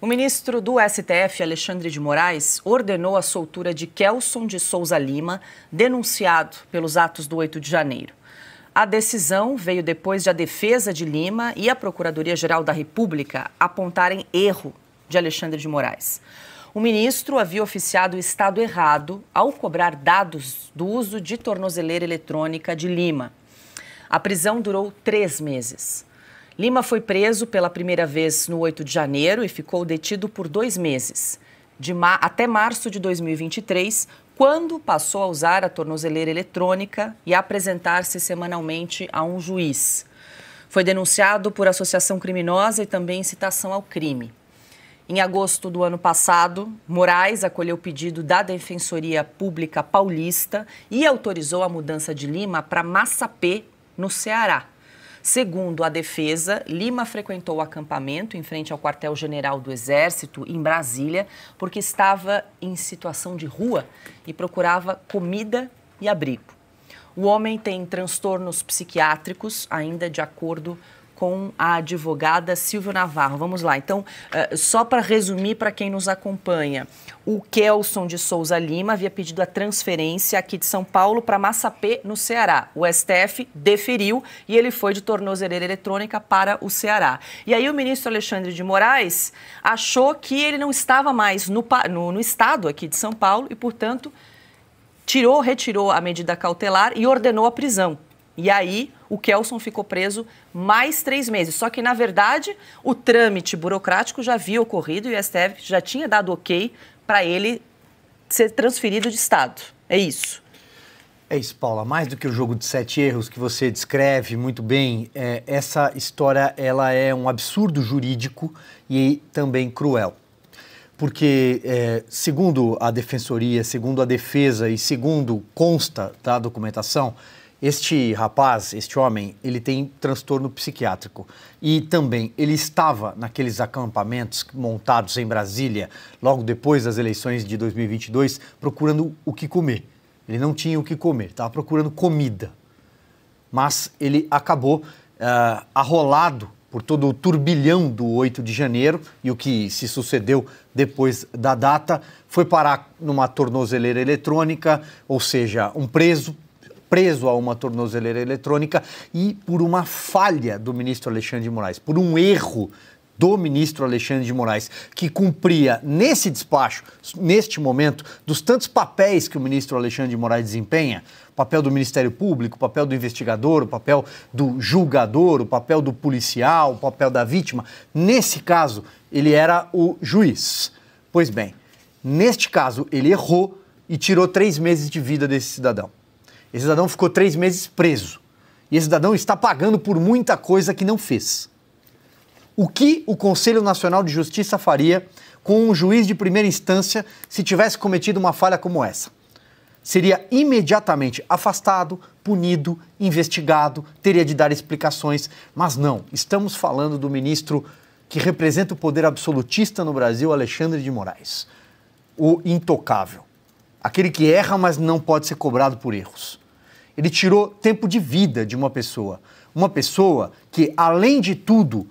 O ministro do STF, Alexandre de Moraes, ordenou a soltura de Kelson de Souza Lima, denunciado pelos atos do 8 de janeiro. A decisão veio depois de a defesa de Lima e a Procuradoria-Geral da República apontarem erro de Alexandre de Moraes. O ministro havia oficiado o estado errado ao cobrar dados do uso de tornozeleira eletrônica de Lima. A prisão durou 3 meses. Lima foi preso pela primeira vez no 8 de janeiro e ficou detido por 2 meses, até março de 2023, quando passou a usar a tornozeleira eletrônica e a apresentar-se semanalmente a um juiz. Foi denunciado por associação criminosa e também incitação ao crime. Em agosto do ano passado, Moraes acolheu o pedido da Defensoria Pública Paulista e autorizou a mudança de Lima para Massapê, no Ceará. Segundo a defesa, Lima frequentou o acampamento em frente ao quartel-general do Exército, em Brasília, porque estava em situação de rua e procurava comida e abrigo. O homem tem transtornos psiquiátricos, ainda de acordo com a advogada Silvia Navarro. Vamos lá, então, só para resumir para quem nos acompanha, o Kelson de Souza Lima havia pedido a transferência aqui de São Paulo para Massapê, no Ceará. O STF deferiu e ele foi de tornozeleira eletrônica para o Ceará. E aí o ministro Alexandre de Moraes achou que ele não estava mais no estado aqui de São Paulo e, portanto, retirou a medida cautelar e ordenou a prisão. E aí o Kelson ficou preso mais 3 meses. Só que, na verdade, o trâmite burocrático já havia ocorrido e o STF já tinha dado ok para ele ser transferido de estado. É isso. É isso, Paula. Mais do que o jogo de 7 erros que você descreve muito bem, essa história ela é um absurdo jurídico e também cruel. Porque, segundo a Defensoria, segundo a defesa e segundo consta da documentação, este rapaz, este homem, ele tem transtorno psiquiátrico e também ele estava naqueles acampamentos montados em Brasília, logo depois das eleições de 2022, procurando o que comer. Ele não tinha o que comer, estava procurando comida. Mas ele acabou arrolado por todo o turbilhão do 8 de janeiro e o que se sucedeu depois da data foi parar numa tornozeleira eletrônica, ou seja, um preso a uma tornozeleira eletrônica e por uma falha do ministro Alexandre de Moraes, por um erro do ministro Alexandre de Moraes, que cumpria nesse despacho, neste momento, dos tantos papéis que o ministro Alexandre de Moraes desempenha, o papel do Ministério Público, o papel do investigador, o papel do julgador, o papel do policial, o papel da vítima. Nesse caso, ele era o juiz. Pois bem, neste caso, ele errou e tirou 3 meses de vida desse cidadão. Esse cidadão ficou 3 meses preso. E esse cidadão está pagando por muita coisa que não fez. O que o Conselho Nacional de Justiça faria com um juiz de primeira instância se tivesse cometido uma falha como essa? Seria imediatamente afastado, punido, investigado, teria de dar explicações. Mas não, estamos falando do ministro que representa o poder absolutista no Brasil, Alexandre de Moraes. O intocável. Aquele que erra, mas não pode ser cobrado por erros. Ele tirou tempo de vida de uma pessoa que, além de tudo,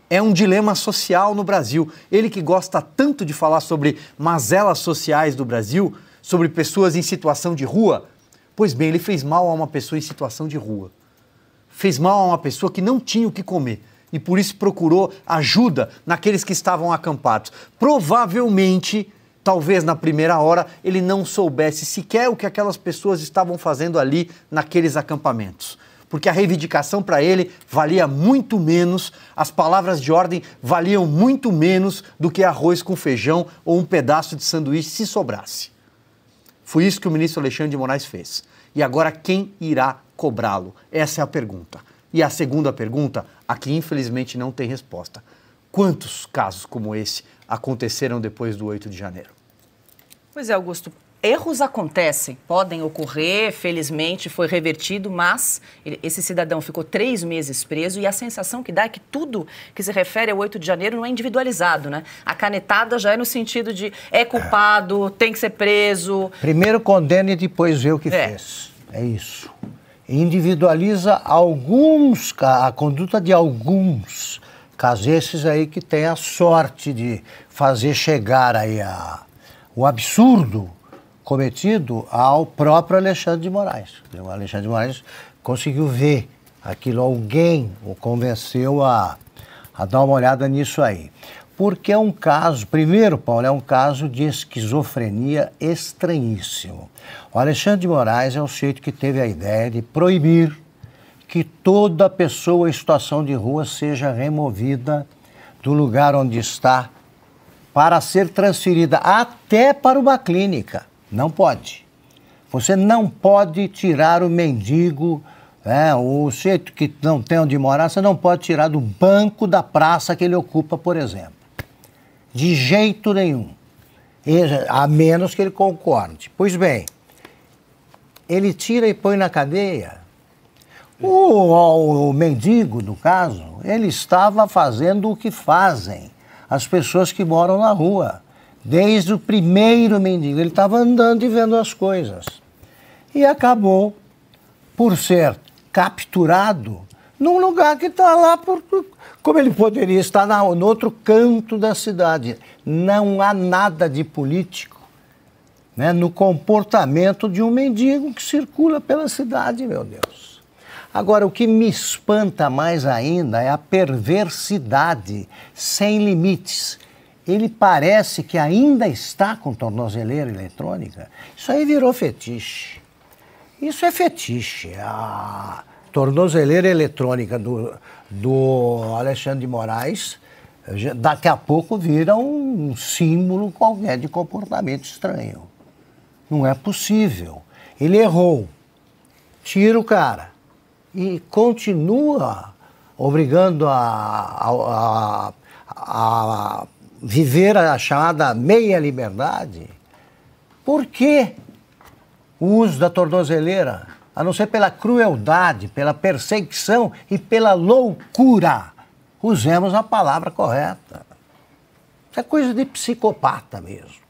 é um dilema social no Brasil. Ele que gosta tanto de falar sobre mazelas sociais do Brasil, sobre pessoas em situação de rua, pois bem, ele fez mal a uma pessoa em situação de rua. Fez mal a uma pessoa que não tinha o que comer e por isso procurou ajuda naqueles que estavam acampados. Provavelmente, talvez na primeira hora, ele não soubesse sequer o que aquelas pessoas estavam fazendo ali naqueles acampamentos. Porque a reivindicação para ele valia muito menos, as palavras de ordem valiam muito menos do que arroz com feijão ou um pedaço de sanduíche se sobrasse. Foi isso que o ministro Alexandre de Moraes fez. E agora quem irá cobrá-lo? Essa é a pergunta. E a segunda pergunta, a que infelizmente não tem resposta. Quantos casos como esse aconteceram depois do 8 de janeiro? Pois é, Augusto. Erros acontecem, podem ocorrer, felizmente foi revertido, mas esse cidadão ficou 3 meses preso e a sensação que dá é que tudo que se refere ao 8 de janeiro não é individualizado, né? A canetada já é no sentido de é culpado, tem que ser preso. Primeiro condena e depois vê o que fez. É isso. Individualiza a conduta de alguns, Casos esses aí que tem a sorte de fazer chegar aí o absurdo cometido ao próprio Alexandre de Moraes. O Alexandre de Moraes conseguiu ver aquilo, alguém o convenceu a dar uma olhada nisso aí. Porque é um caso, primeiro, Paulo, é um caso de esquizofrenia estranhíssimo. O Alexandre de Moraes é o sujeito que teve a ideia de proibir que toda pessoa em situação de rua seja removida do lugar onde está para ser transferida até para uma clínica. Não pode. Você não pode tirar o mendigo, o sujeito que não tem onde morar, você não pode tirar do banco da praça que ele ocupa, por exemplo. De jeito nenhum. A menos que ele concorde. Pois bem, ele tira e põe na cadeia. O mendigo, no caso, ele estava fazendo o que fazem as pessoas que moram na rua. Desde o primeiro mendigo, ele estava andando e vendo as coisas. E acabou por ser capturado num lugar que está lá, como ele poderia estar no outro canto da cidade. Não há nada de político, né, no comportamento de um mendigo que circula pela cidade, meu Deus. Agora, o que me espanta mais ainda é a perversidade sem limites. Ele parece que ainda está com tornozeleira eletrônica. Isso aí virou fetiche. Isso é fetiche. A tornozeleira eletrônica do Alexandre de Moraes daqui a pouco vira um símbolo qualquer de comportamento estranho. Não é possível. Ele errou. Tira o cara. E continua obrigando a viver a chamada meia liberdade. Por que o uso da tornozeleira? A não ser pela crueldade, pela perseguição e pela loucura. Usemos a palavra correta. Isso é coisa de psicopata mesmo.